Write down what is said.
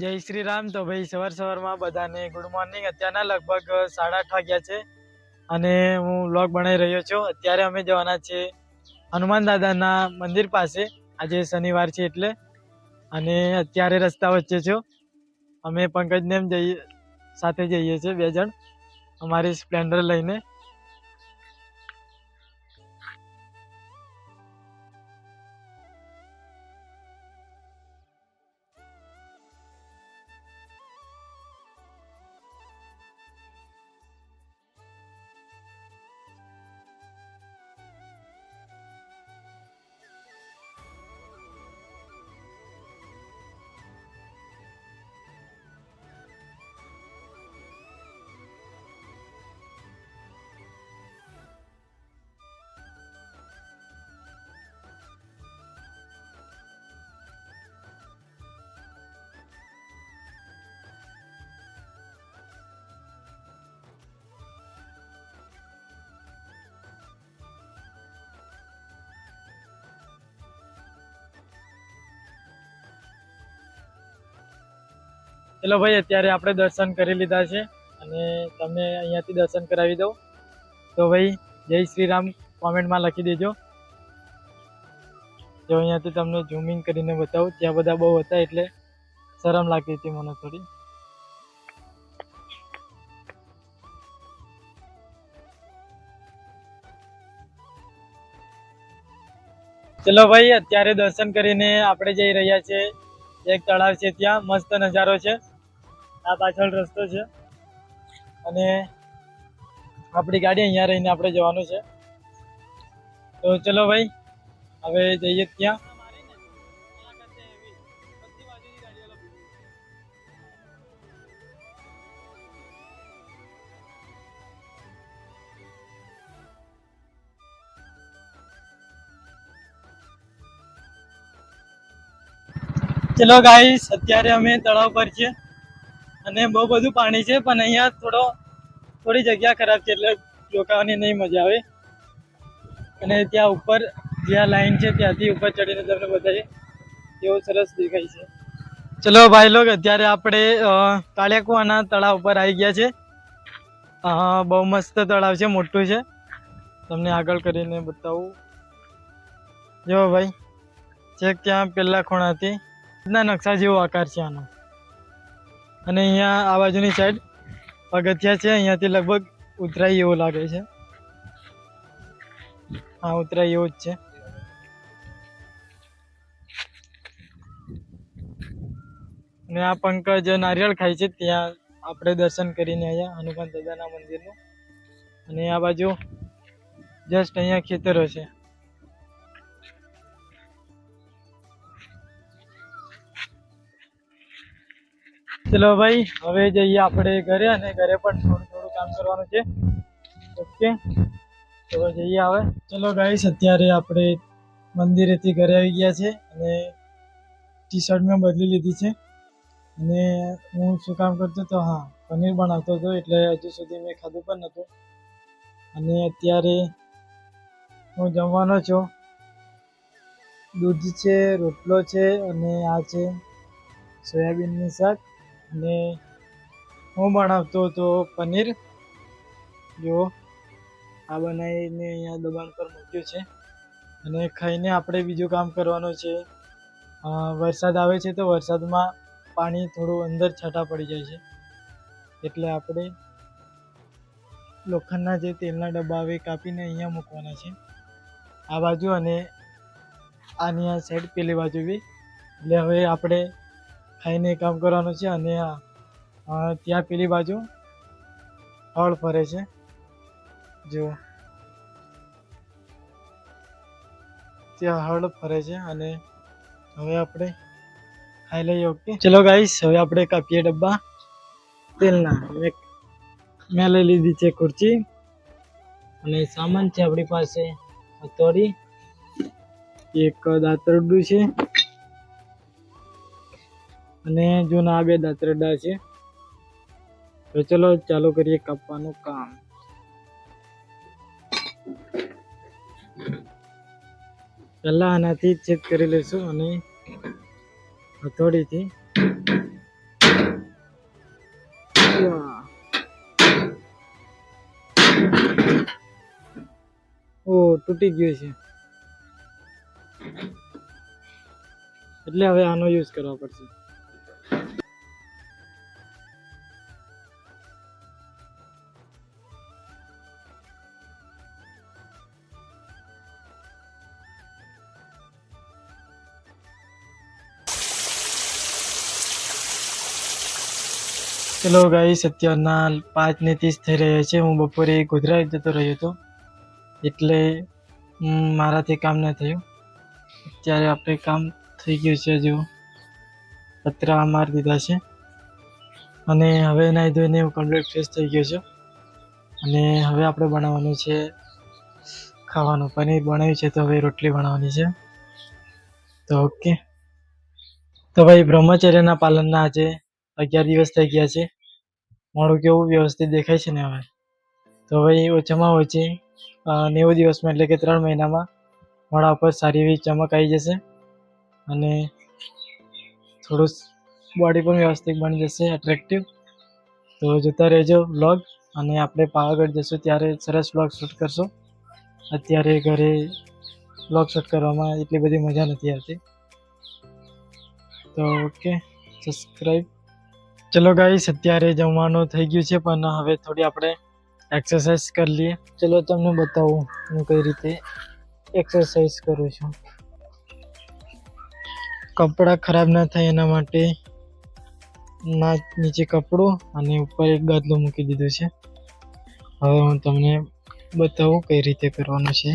જય શ્રી રામ. તો ભાઈ સવારમાં બધાને ગુડ મોર્નિંગ. અત્યારના લગભગ 8:30 વાગ્યા છે અને હું વ્લોગ બનાવી રહ્યો છું. અત્યારે અમે જવાના છે હનુમાન દાદાના મંદિર પાસે. આજે શનિવાર છે એટલે. અને અત્યારે રસ્તા વચ્ચે છો. અમે પંકજને સાથે જઈએ છીએ 2 જણ અમારી સ્પ્લેન્ડર લઈને. ચલો ભાઈ, અત્યારે આપણે દર્શન કરી લીધા છે અને તમે અહીંયાથી દર્શન કરાવી દો. તો ભાઈ જય શ્રી રામ કોમેન્ટમાં લખી દેજો. જો અહીંયાથી તમને ઝૂમિંગ કરીને બતાવું. ત્યાં બધા બહુ હતા એટલે શરમ લાગતી હતી મને થોડી. ચલો ભાઈ, અત્યારે દર્શન કરીને આપણે જઈ રહ્યા છે. એક તળાવ છે, ત્યાં મસ્ત નજારો છે. આ પાછળ રસ્તો છે અને આપણી ગાડી અહીંયા રહીને આપણે જવાનું છે. તો ચલો ભાઈ, હવે જઈએ ત્યાં. ચલો ગાઈસ, અત્યારે અમે તળાવ પર છે અને બહુ બધું પાણી છે, પણ અહીંયા થોડી જગ્યા ખરાબ છે એટલે રોકાવાની નહીં મજા આવે. અને ત્યાં ઉપર જ્યાં લાઈન છે ત્યાંથી ઉપર ચડીને તમને બતાવીએ કેવું સરસ દેખાય છે. ચલો ભાઈ લોગ, અત્યારે આપણે કાળિયાકુવાના તળાવ ઉપર આવી ગયા છે. બહુ મસ્ત તળાવ છે, મોટું છે. તમને આગળ કરીને બતાવું. જો ભાઈ, છેક ત્યાં પેલા ખૂણાથી નકશા જેવો આકાર છે આનો. અને અહીંયા આ બાજુની સાઈડ પગથિયા છે. અહીંયાથી લગભગ ઉતરાય એવું લાગે છે. હા, ઉતરાય એવું જ છે. અને આ પંકજ નારિયેળ ખાય છે. ત્યાં આપણે દર્શન કરીને અહીંયા હનુમાન દાદાના મંદિરનું. અને આ બાજુ જસ્ટ અહીંયા ખેતરો છે. ચલો ભાઈ, હવે જઈએ આપણે ઘરે. અને ઘરે પણ થોડું કામ કરવાનું છે. ઓકે, તો જઈએ હવે. ચલો ગાઈસ, અત્યારે આપણે મંદિરેથી ઘરે આવી ગયા છે અને ટી શર્ટ મેં બદલી લીધી છે. અને હું શું કામ કરતો હતો? હા, પનીર બનાવતો હતો. એટલે હજુ સુધી મેં ખાધું પણ નહોતું. અને અત્યારે હું જમવાનો છું. દૂધ છે, રોટલો છે અને આ છે સોયાબીનનું શાક. અને હું બનાવતો હતો પનીર. જો આ બનાવીને અહીંયા દબાણ પર મૂક્યું છે. અને ખાઈને આપણે બીજું કામ કરવાનું છે. વરસાદ આવે છે તો વરસાદમાં પાણી થોડું અંદર છાંટા પડી જાય છે, એટલે આપણે લોખંડના જે તેલના ડબ્બા આવે કાપીને અહીંયા મૂકવાના છે, આ બાજુ અને આની આ સાઈડ પેલી બાજુ બી. એટલે હવે આપણે ખાઈને કામ કરવાનું છે. અને ત્યાં પેલી બાજુ હળ ફરે છે. જો ત્યાં હળ ફરે છે. અને હવે આપણે ખાઈ લઈએ. ઓકે, ચલો ગાઈસ, હવે આપણે કાપીએ ડબ્બા તેલના. મેં લઈ લીધી છે ખુરચી અને સામાન છે આપણી પાસે હથોડી, એક દાંતરડું છે અને જૂના 2 દાંતરડા છે. તો ચલો ચાલુ કરીએ કાપવાનું કામ. પહેલા આનાથી છેદ કરી લઈશું અને હથોડીથી ઓ તૂટી ગયું છે, એટલે હવે આનો યુઝ કરવા પડશે. ચલો ગાઈસ, અત્યારના 5:30 થઈ રહ્યા છે. હું બપોરે ગોધરા જતો રહ્યો હતો એટલે મારાથી કામ ન થયું. અત્યારે આપણે કામ થઈ ગયું છે, જો પતરા મારી દીધા છે અને હવે નાહી ધોઈને હું કમ્પ્લીટ ફ્રેશ થઈ ગયો છું. અને હવે આપણે બનાવવાનું છે ખાવાનું. પનીર બનાવ્યું છે તો હવે રોટલી બનાવવાની છે. તો ઓકે, તો ભાઈ બ્રહ્મચર્યના પાલનના આજે 11 દિવસ થઈ ગયા છે. મારું કેવું વ્યવસ્થિત દેખાય છે ને હવે. તો ભાઈ ઓછામાં ઓછી 90 દિવસમાં એટલે કે 3 મહિનામાં મોઢા ઉપર સારી એવી ચમક આવી જશે અને થોડું બોડી પણ વ્યવસ્થિત બની જશે, એટ્રેક્ટિવ. તો જોતા રહેજો વ્લોગ. અને આપણે પાવાગઢ જશું ત્યારે સરસ વ્લોગ શૂટ કરશું. અત્યારે ઘરે વ્લોગ શૂટ કરવામાં એટલી બધી મજા નથી આવતી. તો ઓકે, સબસ્ક્રાઈબ. ચલો ગાઈસ, અત્યારે જમવાનું થઈ ગયું છે પણ હવે થોડી આપણે એક્સરસાઇઝ કરી લઈએ. ચલો તમને બતાવું હું કઈ રીતે એક્સરસાઇઝ કરું છું. કપડાં ખરાબ ના થાય એના માટે નીચે કપડું અને ઉપર એક ગાદલું મૂકી દીધું છે. હવે હું તમને બતાવું કઈ રીતે કરવાનું છે.